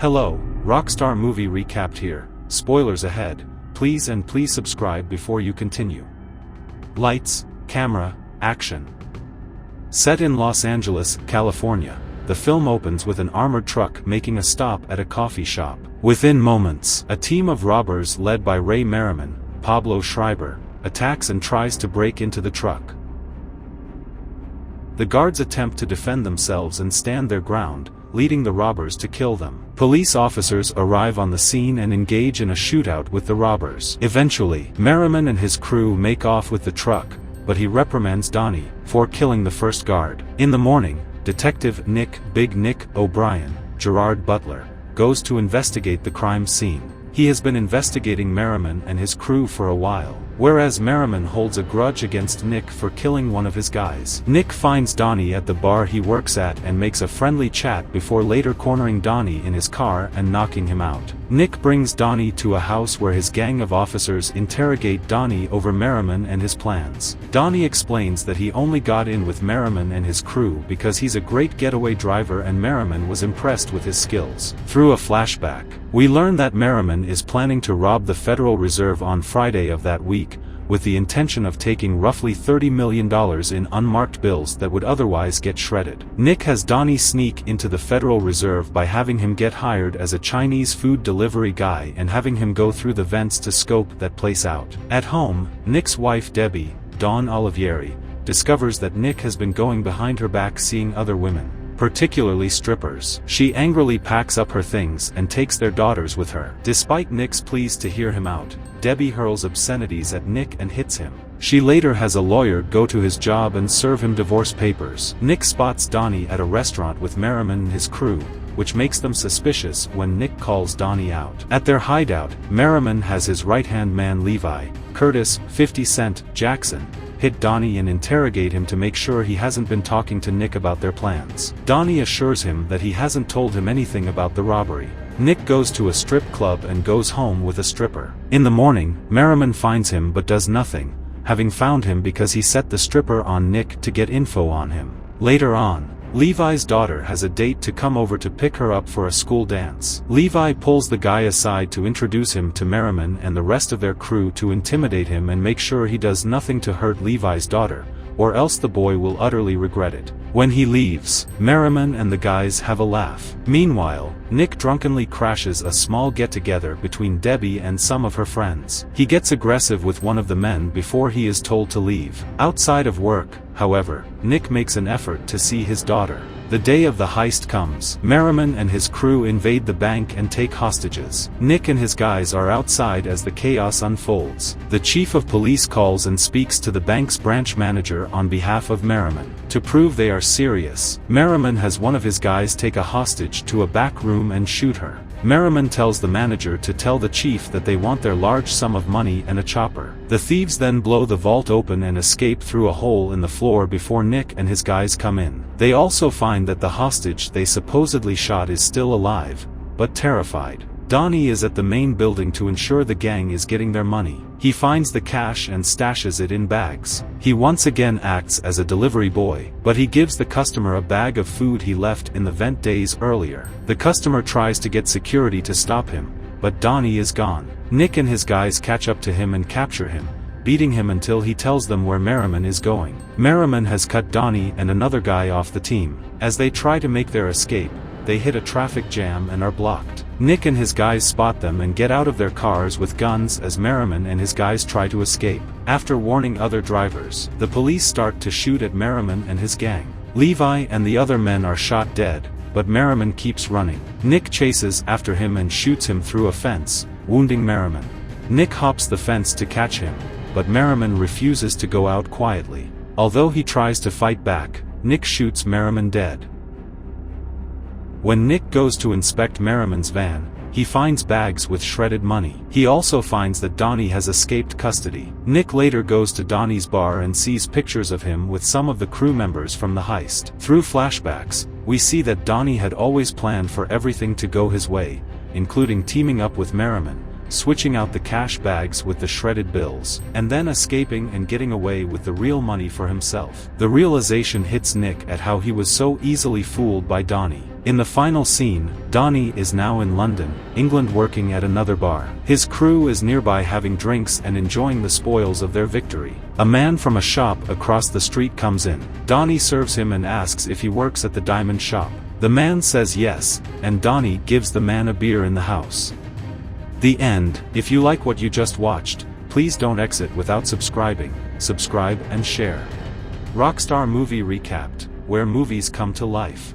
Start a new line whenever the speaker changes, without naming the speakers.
Hello, Rockstar Movie Recapped here. Spoilers ahead. Please subscribe before you continue. Lights, camera, action. Set in Los Angeles, California, the film opens with an armored truck making a stop at a coffee shop. Within moments, a team of robbers led by Ray Merriman, Pablo Schreiber, attacks and tries to break into the truck. The guards attempt to defend themselves and stand their ground, leading the robbers to kill them. Police officers arrive on the scene and engage in a shootout with the robbers. Eventually, Merriman and his crew make off with the truck, but he reprimands Donnie for killing the first guard. In the morning, Detective Big Nick O'Brien, Gerard Butler, goes to investigate the crime scene. He has been investigating Merriman and his crew for a while, whereas Merriman holds a grudge against Nick for killing one of his guys. Nick finds Donnie at the bar he works at and makes a friendly chat before later cornering Donnie in his car and knocking him out. Nick brings Donnie to a house where his gang of officers interrogate Donnie over Merriman and his plans. Donnie explains that he only got in with Merriman and his crew because he's a great getaway driver and Merriman was impressed with his skills. Through a flashback, we learn that Merriman is planning to rob the Federal Reserve on Friday of that week, with the intention of taking roughly $30 million in unmarked bills that would otherwise get shredded. Nick has Donnie sneak into the Federal Reserve by having him get hired as a Chinese food delivery guy and having him go through the vents to scope that place out. At home, Nick's wife Debbie, Dawn Olivieri, discovers that Nick has been going behind her back seeing other women, particularly strippers. She angrily packs up her things and takes their daughters with her. Despite Nick's pleas to hear him out, Debbie hurls obscenities at Nick and hits him. She later has a lawyer go to his job and serve him divorce papers. Nick spots Donnie at a restaurant with Merriman and his crew, which makes them suspicious when Nick calls Donnie out. At their hideout, Merriman has his right-hand man Levi, Curtis, 50 Cent, Jackson, hit Donnie and interrogate him to make sure he hasn't been talking to Nick about their plans. Donnie assures him that he hasn't told him anything about the robbery. Nick goes to a strip club and goes home with a stripper. In the morning, Merriman finds him but does nothing, having found him because he set the stripper on Nick to get info on him. Later on, Levi's daughter has a date to come over to pick her up for a school dance. Levi pulls the guy aside to introduce him to Merriman and the rest of their crew to intimidate him and make sure he does nothing to hurt Levi's daughter, or else the boy will utterly regret it. When he leaves, Merriman and the guys have a laugh. Meanwhile, Nick drunkenly crashes a small get-together between Debbie and some of her friends. He gets aggressive with one of the men before he is told to leave. Outside of work, however, Nick makes an effort to see his daughter. The day of the heist comes. Merriman and his crew invade the bank and take hostages. Nick and his guys are outside as the chaos unfolds. The chief of police calls and speaks to the bank's branch manager on behalf of Merriman. To prove they are serious, Merriman has one of his guys take a hostage to a back room and shoot her. Merriman tells the manager to tell the chief that they want their large sum of money and a chopper. The thieves then blow the vault open and escape through a hole in the floor before Nick and his guys come in. They also find that the hostage they supposedly shot is still alive, but terrified. Donnie is at the main building to ensure the gang is getting their money. He finds the cash and stashes it in bags. He once again acts as a delivery boy, but he gives the customer a bag of food he left in the vent days earlier. The customer tries to get security to stop him, but Donnie is gone. Nick and his guys catch up to him and capture him, beating him until he tells them where Merriman is going. Merriman has cut Donnie and another guy off the team. As they try to make their escape, they hit a traffic jam and are blocked. Nick and his guys spot them and get out of their cars with guns as Merriman and his guys try to escape. After warning other drivers, the police start to shoot at Merriman and his gang. Levi and the other men are shot dead, but Merriman keeps running. Nick chases after him and shoots him through a fence, wounding Merriman. Nick hops the fence to catch him, but Merriman refuses to go out quietly. Although he tries to fight back, Nick shoots Merriman dead. When Nick goes to inspect Merriman's van, he finds bags with shredded money. He also finds that Donnie has escaped custody. Nick later goes to Donnie's bar and sees pictures of him with some of the crew members from the heist. Through flashbacks, we see that Donnie had always planned for everything to go his way, including teaming up with Merriman, switching out the cash bags with the shredded bills, and then escaping and getting away with the real money for himself. The realization hits Nick at how he was so easily fooled by Donnie. In the final scene, Donnie is now in London, England, working at another bar. His crew is nearby having drinks and enjoying the spoils of their victory. A man from a shop across the street comes in. Donnie serves him and asks if he works at the diamond shop. The man says yes, and Donnie gives the man a beer in the house. The end. If you like what you just watched, please don't exit without subscribing. Subscribe and share. Rockstar Movie Recapped, where movies come to life.